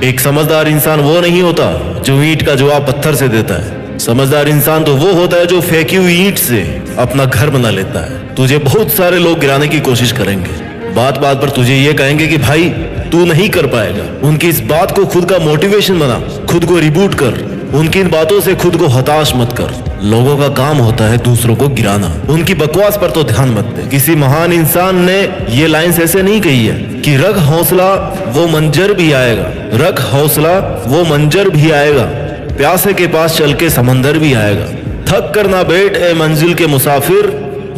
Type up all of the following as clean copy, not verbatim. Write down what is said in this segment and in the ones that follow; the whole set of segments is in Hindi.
एक समझदार इंसान वो नहीं होता जो ईंट का जवाब पत्थर से देता है। समझदार इंसान तो वो होता है जो फेंकी हुई ईंट से अपना घर बना लेता है। तुझे बहुत सारे लोग गिराने की कोशिश करेंगे, बात बात पर तुझे ये कहेंगे कि भाई तू नहीं कर पाएगा। उनकी इस बात को खुद का मोटिवेशन बना, खुद को रिबूट कर। उनकी इन बातों से खुद को हताश मत कर। लोगों का काम होता है दूसरों को गिराना, उनकी बकवास पर तो ध्यान मत दे। किसी महान इंसान ने ये लाइंस ऐसे नहीं कही है कि रख हौसला वो मंजर भी आएगा, रख हौसला वो मंजर भी आएगा, प्यासे के पास चल के समंदर भी आएगा। थक कर ना बैठ ए मंजिल के मुसाफिर,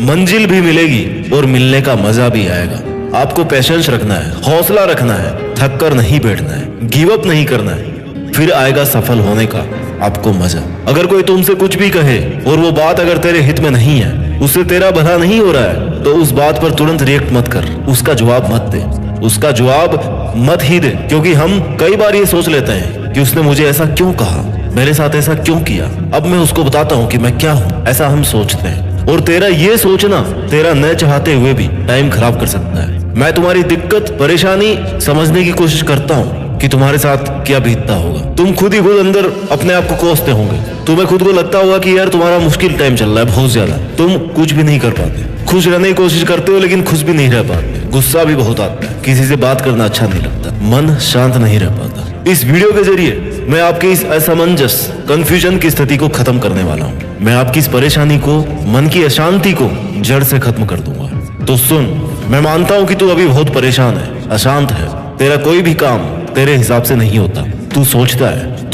मंजिल भी मिलेगी और मिलने का मजा भी आएगा। आपको पेशेंस रखना है, हौसला रखना है, थक कर नहीं बैठना है, गिव अप नहीं करना है, फिर आएगा सफल होने का आपको मजा। अगर कोई तुमसे कुछ भी कहे और वो बात अगर तेरे हित में नहीं है, उससे तेरा भला नहीं हो रहा है, तो उस बात पर तुरंत रिएक्ट मत कर, उसका जवाब मत दे, उसका जवाब मत ही दे। क्योंकि हम कई बार ये सोच लेते हैं कि उसने मुझे ऐसा क्यों कहा, मेरे साथ ऐसा क्यों किया, अब मैं उसको बताता हूँ कि मैं क्या हूँ, ऐसा हम सोचते हैं। और तेरा ये सोचना तेरा न चाहते हुए भी टाइम खराब कर सकता है। मैं तुम्हारी दिक्कत परेशानी समझने की कोशिश करता हूँ कि तुम्हारे साथ क्या बीतता होगा। तुम खुद ही खुद अंदर अपने आप को कोसते होंगे। तुम्हें खुद को लगता होगा कि यार तुम्हारा मुश्किल टाइम चल रहा है बहुत ज्यादा, तुम कुछ भी नहीं कर पाते, खुश रहने की कोशिश करते हो लेकिन खुश भी नहीं रह पाते, गुस्सा भी बहुत आता है, किसी से बात करना अच्छा नहीं लगता, मन शांत नहीं रह पाता। इस वीडियो के जरिए मैं आपके इस असमंजस कंफ्यूजन की स्थिति को खत्म करने वाला हूँ। मैं आपकी इस परेशानी को, मन की अशांति को जड़ से खत्म कर दूंगा। तो सुन, मैं मानता हूँ कि तू अभी बहुत परेशान है, अशांत है, तेरा कोई भी काम तेरे हिसाब से नहीं होता। तू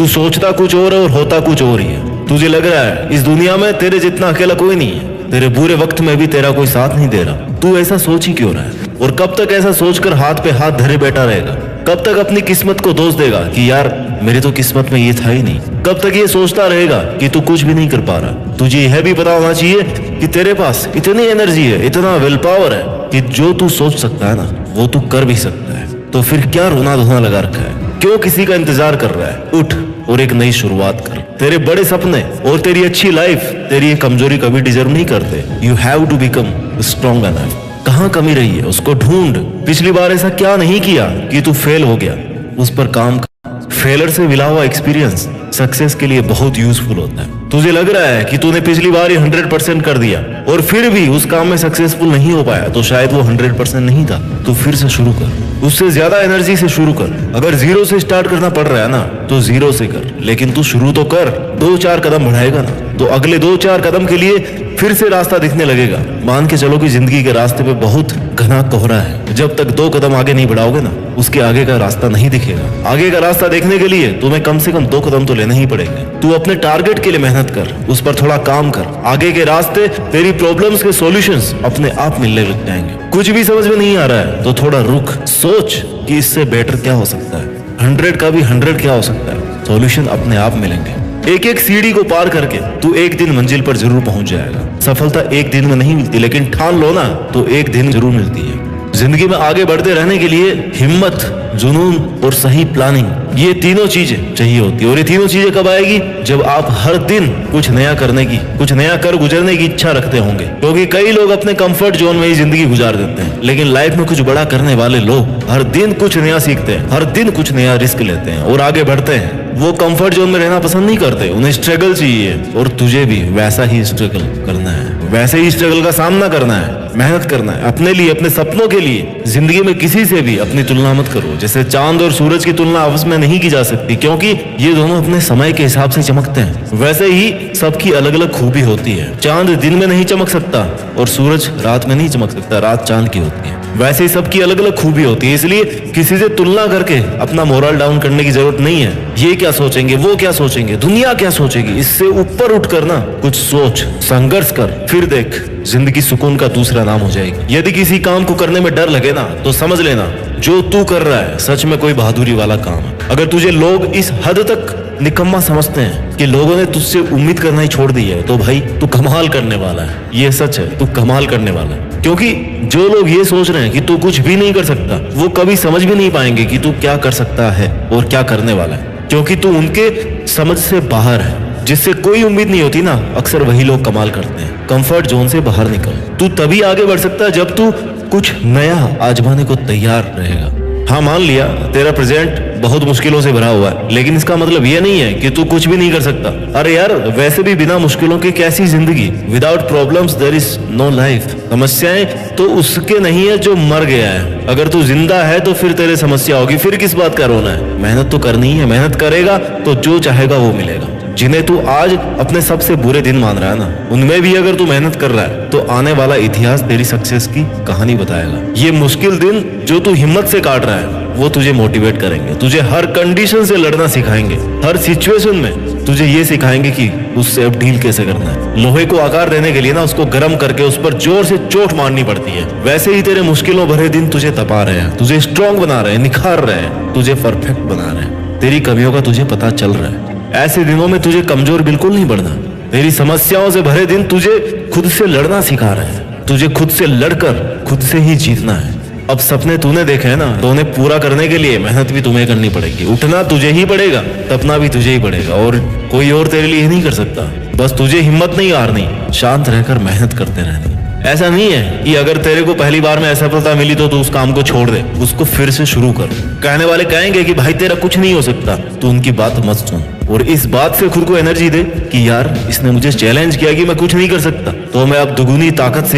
सोचता कुछ और है और होता कुछ और ही है। तुझे लग रहा है इस दुनिया में तेरे जितना अकेला कोई नहीं है, तेरे बुरे वक्त में भी तेरा कोई साथ नहीं दे रहा। तू ऐसा सोच ही क्यों रहा है? और कब तक ऐसा सोचकर हाथ पे हाथ धरे बैठा रहेगा? कब तक अपनी किस्मत को दोष देगा कि यार मेरी तो किस्मत में ये था ही नहीं? कब तक ये सोचता रहेगा कि तू कुछ भी नहीं कर पा रहा? तुझे यह भी पता होना चाहिए कि तेरे पास इतनी एनर्जी है, इतना विल पावर है कि जो तू सोच सकता है ना, वो तू कर भी सकता है। तो फिर क्या रोना धोना लगा रखा है? क्यों किसी का इंतजार कर रहा है? उठ और एक नई शुरुआत कर। तेरे बड़े सपने और तेरी अच्छी लाइफ तेरी ये कमजोरी कभी डिजर्व नहीं करते। You have to become strong enough. कहाँ कमी रही है उसको ढूंढ। पिछली बार ऐसा क्या नहीं किया कि तू फेल हो गया, उस पर काम कर। फेलर से मिला हुआ एक्सपीरियंस सक्सेस के लिए बहुत यूजफुल होता है। तुझे लग रहा है कि तूने पिछली बार ही 100% कर दिया और फिर भी उस काम में सक्सेसफुल नहीं हो पाया, तो शायद वो 100% नहीं था। तो फिर से शुरू कर, उससे ज्यादा एनर्जी से शुरू कर। अगर जीरो से स्टार्ट करना पड़ रहा है ना, तो जीरो से कर, लेकिन तू शुरू तो कर। 2-4 कदम बढ़ाएगा ना, तो अगले 2-4 कदम के लिए फिर से रास्ता दिखने लगेगा। मान के चलो कि जिंदगी के रास्ते पे बहुत घना कोहरा है। जब तक 2 कदम आगे नहीं बढ़ाओगे ना, उसके आगे का रास्ता नहीं दिखेगा। आगे का रास्ता देखने के लिए तुम्हें कम से कम 2 कदम तो लेने ही पड़ेंगे। तू अपने टारगेट के लिए मेहनत कर, उस पर थोड़ा काम कर। आगे के रास्ते, तेरी प्रॉब्लम्स के सॉल्यूशंस अपने आप मिलने लग जाएंगे। कुछ भी समझ में नहीं आ रहा है तो थोड़ा रुक, सोच कि इससे बेटर क्या हो सकता है, 100 का भी 100 क्या हो सकता है। सॉल्यूशन अपने आप मिलेंगे। एक एक सीढ़ी को पार करके तू एक दिन मंजिल पर जरूर पहुंच जाएगा। सफलता एक दिन में नहीं मिलती, लेकिन ठान लो ना तो एक दिन जरूर मिलती है। जिंदगी में आगे बढ़ते रहने के लिए हिम्मत, जुनून और सही प्लानिंग, ये तीनों चीजें चाहिए होती है। और ये तीनों चीजें कब आएगी? जब आप हर दिन कुछ नया करने की, कुछ नया कर गुजरने की इच्छा रखते होंगे। क्योंकि कई लोग अपने कंफर्ट जोन में ही जिंदगी गुजार देते हैं, लेकिन लाइफ में कुछ बड़ा करने वाले लोग हर दिन कुछ नया सीखते हैं, हर दिन कुछ नया रिस्क लेते हैं और आगे बढ़ते हैं। वो कंफर्ट जोन में रहना पसंद नहीं करते, उन्हें स्ट्रगल चाहिए। और तुझे भी वैसा ही स्ट्रगल करना है, वैसे ही स्ट्रगल का सामना करना है, मेहनत करना है अपने लिए, अपने सपनों के लिए। जिंदगी में किसी से भी अपनी तुलना मत करो। जैसे चांद और सूरज की तुलना आपस में नहीं की जा सकती, क्योंकि ये दोनों अपने समय के हिसाब से चमकते हैं। वैसे ही सबकी अलग अलग खूबी होती है। चांद दिन में नहीं चमक सकता और सूरज रात में नहीं चमक सकता, रात चांद की होती है। वैसे ही सबकी अलग अलग खूबी होती है, इसलिए किसी से तुलना करके अपना मोरल डाउन करने की जरूरत नहीं है। ये क्या सोचेंगे, वो क्या सोचेंगे, दुनिया क्या सोचेगी, इससे ऊपर उठ कर ना कुछ सोच, संघर्ष कर, फिर देख जिंदगी सुकून का दूसरा नाम हो जाएगी। यदि किसी काम को करने में डर लगे ना, तो समझ लेना जो तू कर रहा है सच में कोई बहादुरी वाला काम है। अगर तुझे लोग इस हद तक निकम्मा समझते हैं कि लोगों ने तुझसे उम्मीद करना ही छोड़ दी है, तो भाई तू कमाल करने वाला है। ये सच है, तू कमाल करने वाला है। क्योंकि जो लोग ये सोच रहे हैं कि तू कुछ भी नहीं कर सकता, वो कभी समझ भी नहीं पाएंगे कि तू क्या कर सकता है और क्या करने वाला है। क्योंकि तू उनके समझ से बाहर है। जिससे कोई उम्मीद नहीं होती ना, अक्सर वही लोग कमाल करते हैं। कंफर्ट जोन से बाहर निकल। तू तभी आगे बढ़ सकता है जब तू कुछ नया आजमाने को तैयार रहेगा। हाँ मान लिया तेरा प्रेजेंट बहुत मुश्किलों से भरा हुआ है, लेकिन इसका मतलब ये नहीं है कि तू कुछ भी नहीं कर सकता। अरे यार, वैसे भी बिना मुश्किलों के कैसी जिंदगी? Without problems there is no life. समस्याएं तो उसके नहीं है जो मर गया है। अगर तू जिंदा है तो फिर तेरे समस्या होगी, फिर किस बात का रोना है? मेहनत तो करनी है, मेहनत करेगा तो जो चाहेगा वो मिलेगा। जिन्हें तू आज अपने सबसे बुरे दिन मान रहा है ना, उनमें भी अगर तू मेहनत कर रहा है तो आने वाला इतिहास तेरी सक्सेस की कहानी बताएगा। ये मुश्किल दिन जो तू हिम्मत से काट रहा है वो तुझे मोटिवेट करेंगे, तुझे हर कंडीशन से लड़ना सिखाएंगे। हर सिचुएशन में तुझे ये सिखाएंगे कि उससे अब डील कैसे करना है। लोहे को आकार देने के लिए ना उसको गर्म करके उस पर जोर से चोट मारनी पड़ती है। वैसे ही तेरे मुश्किलों भरे दिन तुझे तपा रहे हैं, तुझे स्ट्रांग बना रहे हैं, निखार रहे हैं, तुझे परफेक्ट बना रहे हैं। तेरी कमियों का तुझे पता चल रहा है। ऐसे दिनों में तुझे कमजोर बिल्कुल नहीं बढ़ना। तेरी समस्याओं से भरे दिन तुझे खुद से लड़ना सिखा रहे हैं। तुझे खुद से लड़कर खुद से ही जीतना है। अब सपने तूने देखे हैं ना, तो उन्हें पूरा करने के लिए मेहनत भी तुम्हें करनी पड़ेगी। उठना तुझे ही पड़ेगा, तपना भी तुझे ही पड़ेगा, और कोई और तेरे लिए नहीं कर सकता। बस तुझे हिम्मत नहीं हारनी, शांत रहकर मेहनत करते रहनी। ऐसा नहीं है कि अगर तेरे को पहली बार में असफलता मिली तो तू उस काम को छोड़ दे, उसको फिर से शुरू कर। कहने वाले कहेंगे कि भाई तेरा कुछ नहीं हो सकता, तू उनकी बात मत सुन और इस बात से खुद को एनर्जी दे कि यार इसने मुझे चैलेंज किया कि मैं कुछ नहीं कर सकता, तो मैं अब दुगुनी ताकत से